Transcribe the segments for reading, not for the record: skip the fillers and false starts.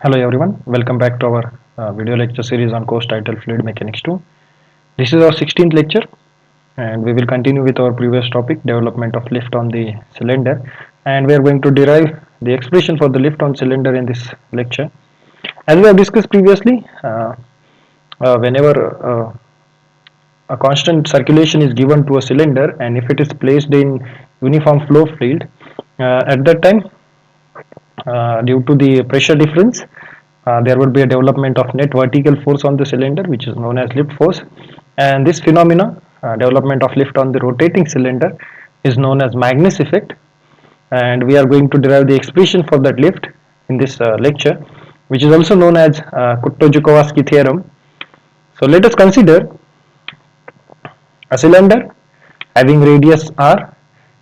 Hello everyone, welcome back to our video lecture series on course title Fluid Mechanics 2. This is our 16th lecture and we will continue with our previous topic development of lift on the cylinder, and we are going to derive the expression for the lift on cylinder in this lecture. As we have discussed previously, whenever a constant circulation is given to a cylinder and if it is placed in uniform flow field, at that time due to the pressure difference, there would be a development of net vertical force on the cylinder, which is known as lift force. And this phenomena, development of lift on the rotating cylinder, is known as Magnus effect. And we are going to derive the expression for that lift in this lecture, which is also known as Kutto-Joukowski theorem. So let us consider a cylinder having radius r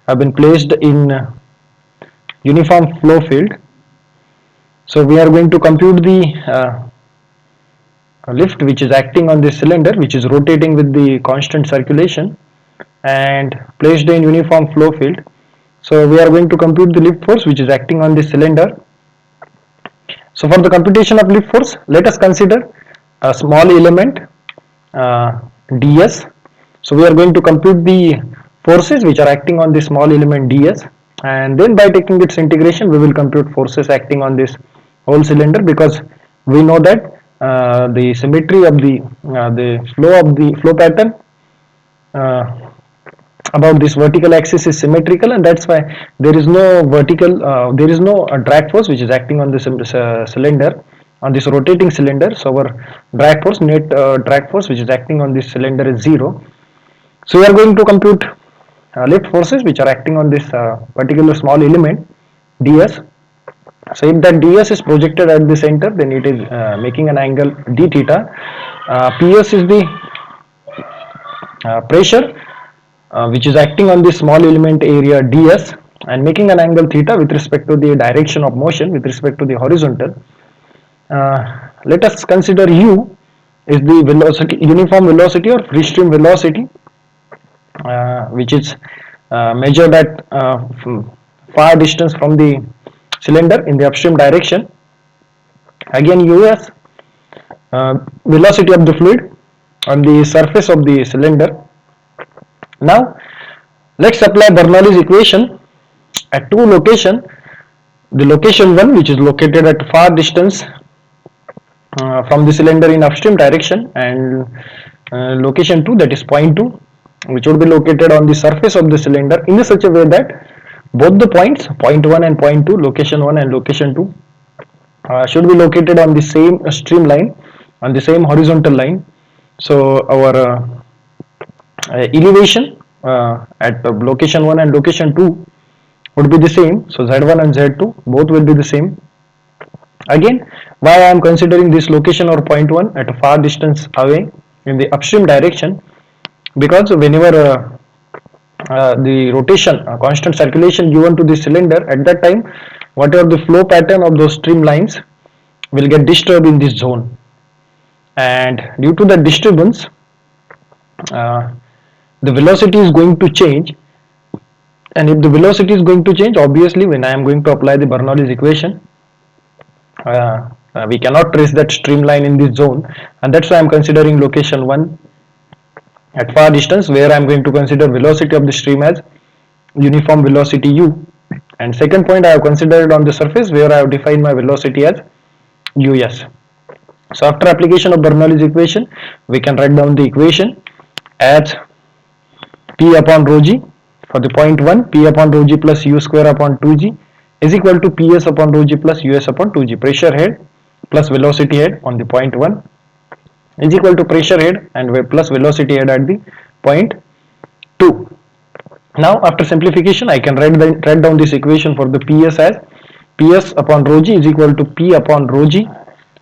have been placed in uniform flow field. So we are going to compute the lift which is acting on this cylinder, which is rotating with the constant circulation and placed in uniform flow field. So we are going to compute the lift force which is acting on this cylinder. So for the computation of lift force, let us consider a small element ds. So we are going to compute the forces which are acting on the small element ds, and then by taking its integration we will compute forces acting on this whole cylinder, because we know that the symmetry of the flow pattern about this vertical axis is symmetrical, and that's why there is no drag force which is acting on this cylinder, on this rotating cylinder. So our net drag force which is acting on this cylinder is 0. So we are going to compute lift forces which are acting on this particular small element ds. So if that ds is projected at the center, then it is making an angle d theta. Ps is the pressure which is acting on the small element area ds and making an angle theta with respect to the direction of motion, with respect to the horizontal. Let us consider u is the velocity, uniform velocity or free stream velocity, which is measured at far distance from the cylinder in the upstream direction. Again, us velocity of the fluid on the surface of the cylinder. Now let's apply Bernoulli's equation at two locations. The location 1, which is located at far distance from the cylinder in upstream direction, and location 2, that is point 2, which would be located on the surface of the cylinder in such a way that both the points, point 1 and point 2, location 1 and location 2, should be located on the same streamline, on the same horizontal line. So our elevation at location 1 and location 2 would be the same. So z1 and z2 both will be the same. Again, why I am considering this location or point 1 at a far distance away in the upstream direction, because whenever the rotation, constant circulation given to the cylinder, at that time whatever the flow pattern of those streamlines will get disturbed in this zone, and due to the disturbance the velocity is going to change. And if the velocity is going to change, obviously when I am going to apply the Bernoulli's equation, we cannot trace that streamline in this zone, and that's why I am considering location 1 at far distance, where I am going to consider velocity of the stream as uniform velocity u, and second point I have considered on the surface, where I have defined my velocity as us. So after application of Bernoulli's equation, we can write down the equation as P upon rho g for the point 1, P upon rho g plus u square upon 2g is equal to Ps upon rho g plus us upon 2g, pressure head plus velocity head on the point 1 is equal to pressure head and plus velocity head at the point 2. Now after simplification, I can write down this equation for the Ps as Ps upon rho g is equal to P upon rho g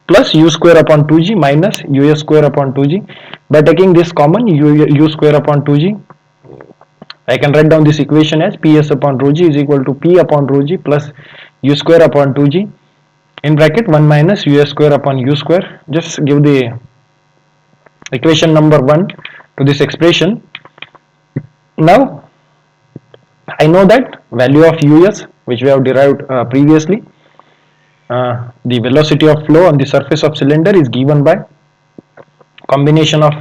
plus u square upon 2g minus us square upon 2g. By taking this common, u square upon 2g, I can write down this equation as Ps upon rho g is equal to P upon rho g plus u square upon 2g in bracket 1 minus us square upon u square. Just give the equation number 1 to this expression. Now I know that value of us which we have derived previously. the velocity of flow on the surface of cylinder is given by combination of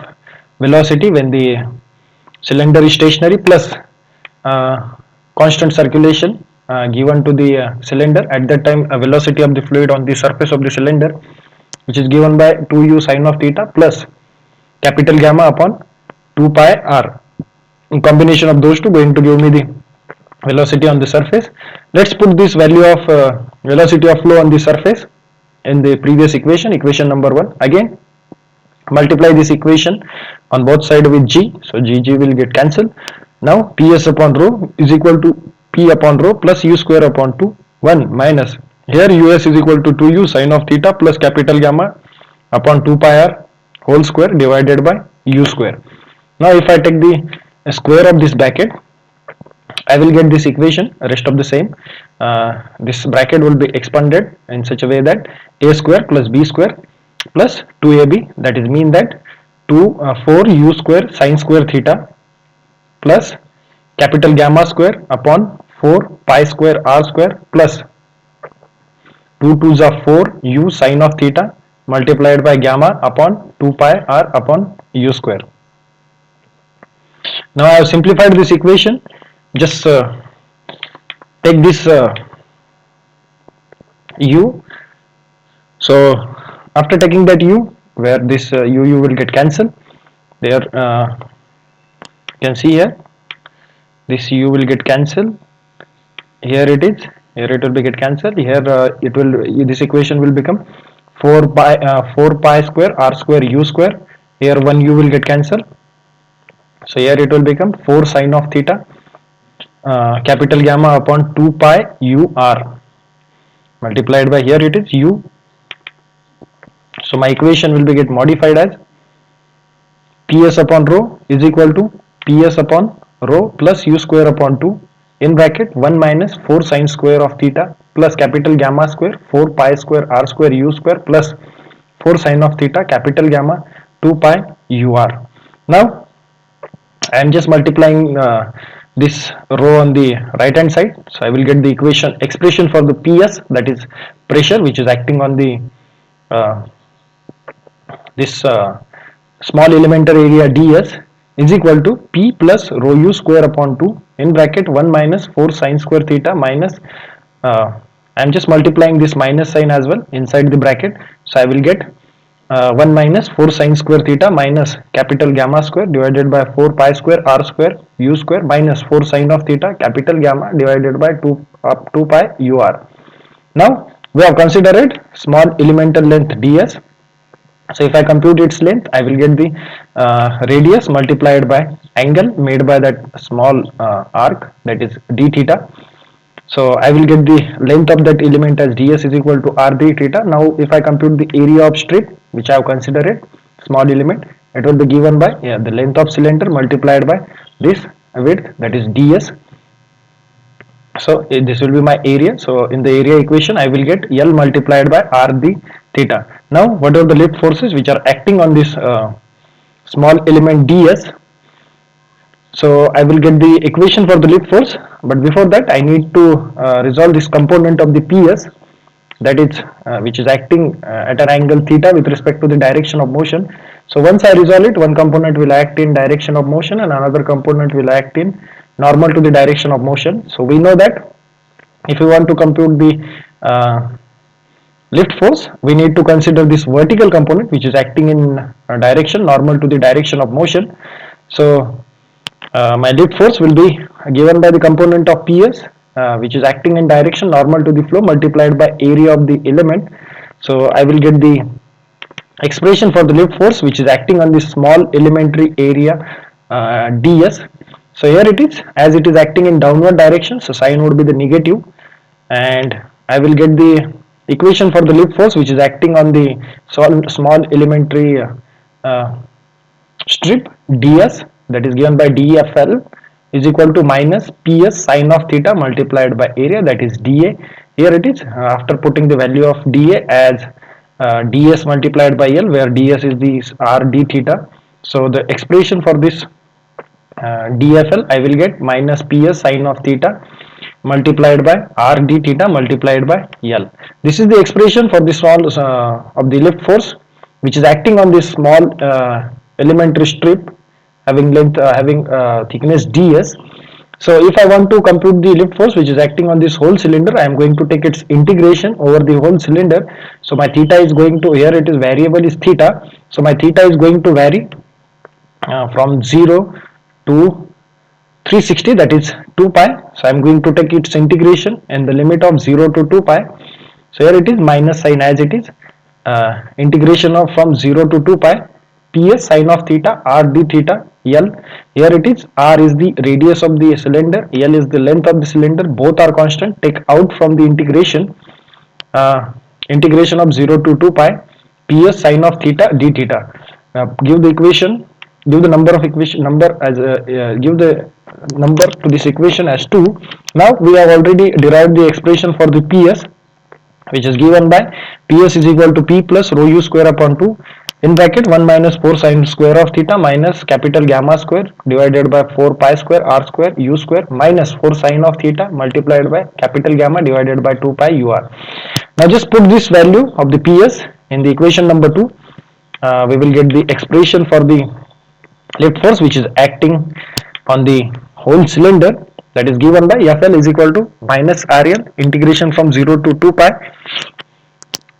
velocity when the cylinder is stationary plus constant circulation given to the cylinder. At that time, a velocity of the fluid on the surface of the cylinder, which is given by 2u sine of theta plus capital gamma upon 2 pi r. In combination of those two going to give me the velocity on the surface. Let's put this value of velocity of flow on the surface in the previous equation, equation number 1. Again, multiply this equation on both sides with g, so g will get cancelled. Now ps upon rho is equal to p upon rho plus u square upon 2 1 minus, here us is equal to 2u sine of theta plus capital gamma upon 2 pi r whole square divided by u square. Now if I take the square of this bracket, I will get this equation, rest of the same. This bracket will be expanded in such a way that a square plus b square plus 2ab, that is mean that 4u square sine square theta plus capital gamma square upon 4 pi square r square plus 2 2s are 4 u sine of theta multiplied by gamma upon 2 pi r upon u square. Now I have simplified this equation. Just take this u. So after taking that u, where this u will get cancelled, there you can see here this u will get cancelled. Here it is. Here it will be get cancelled. Here it will, this equation will become 4 pi square r square u square. Here 1 u will get cancelled. So here it will become 4 sine of theta capital gamma upon 2 pi u r multiplied by, here it is u. So my equation will be get modified as ps upon rho is equal to ps upon rho plus u square upon 2 in bracket 1 minus 4 sine square of theta plus capital gamma square 4 pi square r square u square plus 4 sine of theta capital gamma 2 pi u r. Now I am just multiplying this row on the right hand side, so I will get the expression for the ps, that is pressure which is acting on the this small elementary area ds is equal to p plus rho u square upon 2 in bracket 1 minus 4 sine square theta minus I am just multiplying this minus sign as well inside the bracket, so I will get 1 minus 4 sine square theta minus capital gamma square divided by 4 pi square r square u square minus 4 sine of theta capital gamma divided by 2 pi u r. Now we have considered small elemental length ds. So if I compute its length, I will get the radius multiplied by angle made by that small arc, that is d theta. So I will get the length of that element as ds is equal to r d theta. Now if I compute the area of strip, which I have considered small element, it will be given by the length of cylinder multiplied by this width, that is ds. So this will be my area. So in the area equation I will get L multiplied by r d theta. Now what are the lift forces which are acting on this small element ds? So I will get the equation for the lift force, but before that I need to resolve this component of the ps, that is which is acting at an angle theta with respect to the direction of motion. So once I resolve it, one component will act in direction of motion and another component will act in normal to the direction of motion. So we know that if we want to compute the lift force, we need to consider this vertical component which is acting in direction normal to the direction of motion. So my lift force will be given by the component of ps which is acting in direction normal to the flow multiplied by area of the element. So I will get the expression for the lift force which is acting on this small elementary area ds. So here it is, as it is acting in downward direction, so sign would be the negative, and I will get the equation for the lift force which is acting on the small elementary strip ds, that is given by dfl is equal to minus ps sine of theta multiplied by area, that is dA. Here it is, after putting the value of dA as ds multiplied by L, where ds is the r d theta. So the expression for this dfl I will get minus ps sine of theta multiplied by r d theta multiplied by L. This is the expression for the small of the lift force which is acting on this small elementary strip having length having thickness ds. So if I want to compute the lift force which is acting on this whole cylinder, I am going to take its integration over the whole cylinder. So my theta is going to, here it is variable is theta, so my theta is going to vary from 0 to 360, that is 2 pi. So I am going to take its integration and the limit of 0 to 2 pi. So here it is minus sign as it is, integration of from 0 to 2 pi ps sine of theta r d theta L. Here it is, r is the radius of the cylinder, L is the length of the cylinder, both are constant. Take out from the integration, integration of 0 to 2 pi ps sine of theta d theta. Give the equation, give the number of equation number as give the number to this equation as 2. Now we have already derived the expression for the ps, which is given by ps is equal to p plus rho u square upon 2 in bracket 1 minus 4 sine square of theta minus capital gamma square divided by 4 pi square r square u square minus 4 sine of theta multiplied by capital gamma divided by 2 pi ur. Now just put this value of the ps in the equation number 2. We will get the expression for the lift force which is acting on the whole cylinder, that is given by Fl is equal to minus RL integration from 0 to 2 pi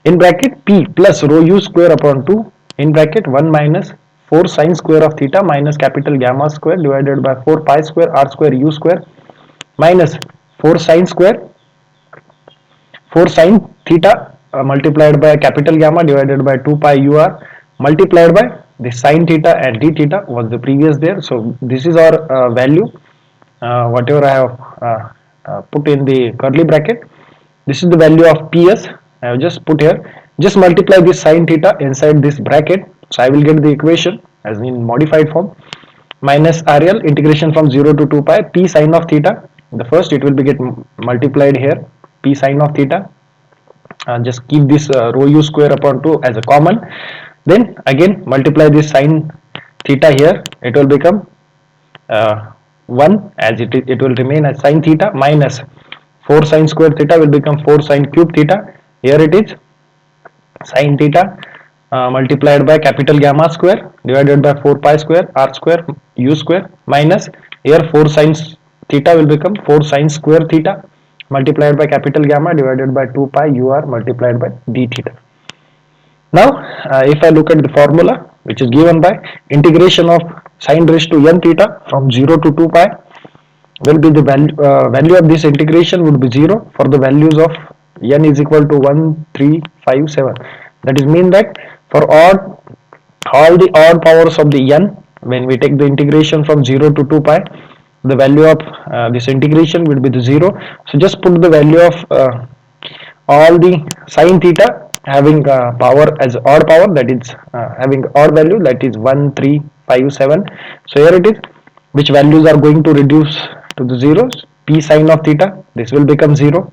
in bracket P plus rho u square upon 2 in bracket 1 minus 4 sine square of theta minus capital gamma square divided by 4 pi square r square u square minus 4 sine square 4 sine theta multiplied by capital gamma divided by 2 pi ur multiplied by the sine theta and d theta was the previous there. So this is our value, whatever I have put in the curly bracket. This is the value of ps. I have just put here. Just multiply this sine theta inside this bracket. So I will get the equation as in modified form. Minus RL integration from 0 to 2 pi p sine of theta. The first it will be get multiplied here. P sine of theta. Just keep this rho u square upon 2 as a common. Then again multiply this sine theta here. It will become 1 as it will remain as sine theta minus 4 sine square theta will become 4 sine cube theta. Here it is sine theta multiplied by capital gamma square divided by 4 pi square r square u square minus here 4 sine theta will become 4 sine square theta multiplied by capital gamma divided by 2 pi ur multiplied by d theta. Now if I look at the formula which is given by integration of sine raised to n theta from 0 to 2 pi will be the value of this integration would be 0 for the values of n is equal to 1 3 5 7. That is mean that for all the odd powers of the n, when we take the integration from 0 to 2 pi, the value of this integration will be the 0. So just put the value of all the sine theta having power as odd power, that is having odd value, that is 1 3 5 7. So here it is, which values are going to reduce to the zeros. P sine of theta, this will become 0.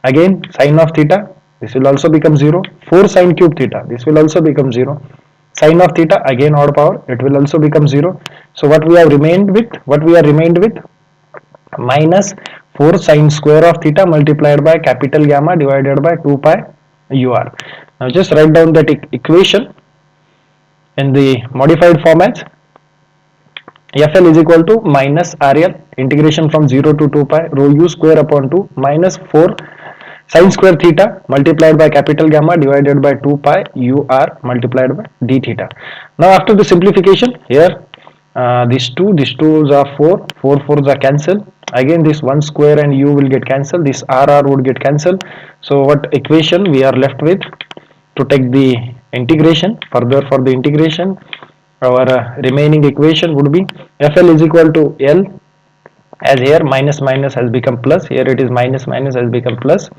Again sine of theta, this will also become 0. 4 sine cube theta, this will also become 0. Sine of theta, again odd power, it will also become 0. So what we have remained with minus 4 sine square of theta multiplied by capital gamma divided by 2 pi ur. Now just write down that equation in the modified format. Fl is equal to minus RL integration from 0 to 2 pi rho u square upon 2 minus 4 sine square theta multiplied by capital gamma divided by 2 pi ur multiplied by d theta. Now after the simplification here, these twos are 4 fours are cancelled. Again this 1 square and u will get cancelled, this rr would get cancelled. So what equation we are left with to take the integration further? For the integration, our remaining equation would be Fl is equal to L, as here minus minus has become plus, here it is minus minus has become plus,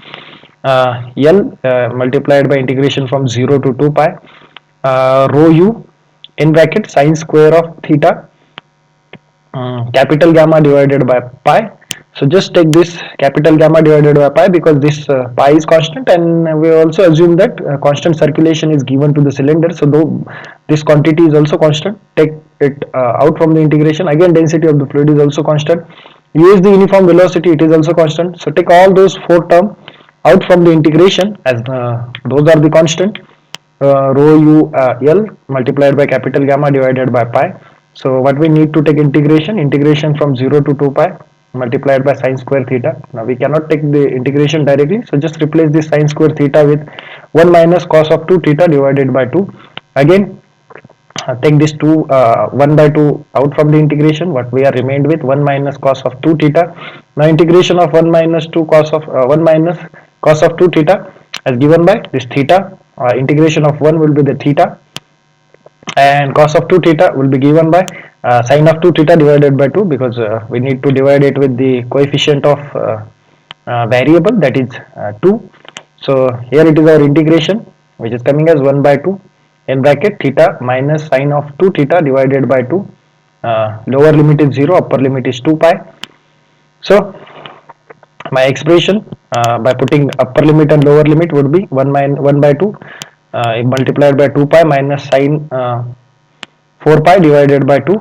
L multiplied by integration from 0 to 2 pi rho u in bracket sine square of theta capital gamma divided by pi. So just take this capital gamma divided by pi because this pi is constant, and we also assume that constant circulation is given to the cylinder. So though this quantity is also constant, take it out from the integration. Again density of the fluid is also constant. U is the uniform velocity, it is also constant. So take all those four terms out from the integration as those are the constant. Rho u L multiplied by capital gamma divided by pi. So what we need to take integration from 0 to 2 pi multiplied by sine square theta. Now we cannot take the integration directly, so just replace this sine square theta with 1 minus cos of 2 theta divided by 2. Again take this 2 1 by 2 out from the integration, what we are remained with 1 minus cos of 2 theta. Now integration of 1 minus 2 cos of 1 minus cos of 2 theta as given by this theta, integration of 1 will be the theta, and cos of 2 theta will be given by sine of 2 theta divided by 2, because we need to divide it with the coefficient of variable, that is 2. So here it is our integration, which is coming as 1 by 2 in bracket theta minus sine of 2 theta divided by 2. Lower limit is 0, upper limit is 2 pi. So my expression by putting upper limit and lower limit would be 1 by 2 multiplied by 2 pi minus sine 4 pi divided by 2,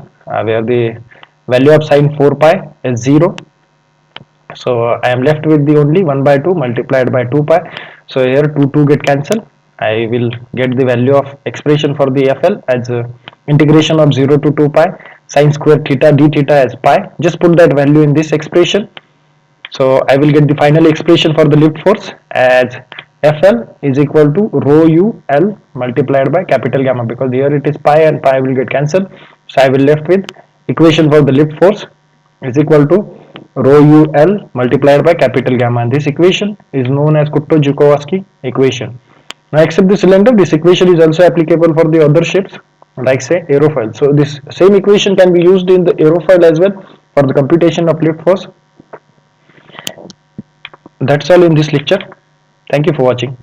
where the value of sine 4 pi is 0. So I am left with the only 1 by 2 multiplied by 2 pi. So here 2 get cancelled. I will get the value of expression for the FL as integration of 0 to 2 pi sine square theta d theta as pi. Just put that value in this expression. So I will get the final expression for the lift force as FL is equal to rho u L multiplied by capital gamma, because here it is pi and pi will get cancelled. So I will left with equation for the lift force is equal to rho u L multiplied by capital gamma, and this equation is known as Kutto-Joukowski equation. Now except the cylinder, this equation is also applicable for the other shapes like say aerofoil. So this same equation can be used in the aerofoil as well for the computation of lift force. That's all in this lecture. Thank you for watching.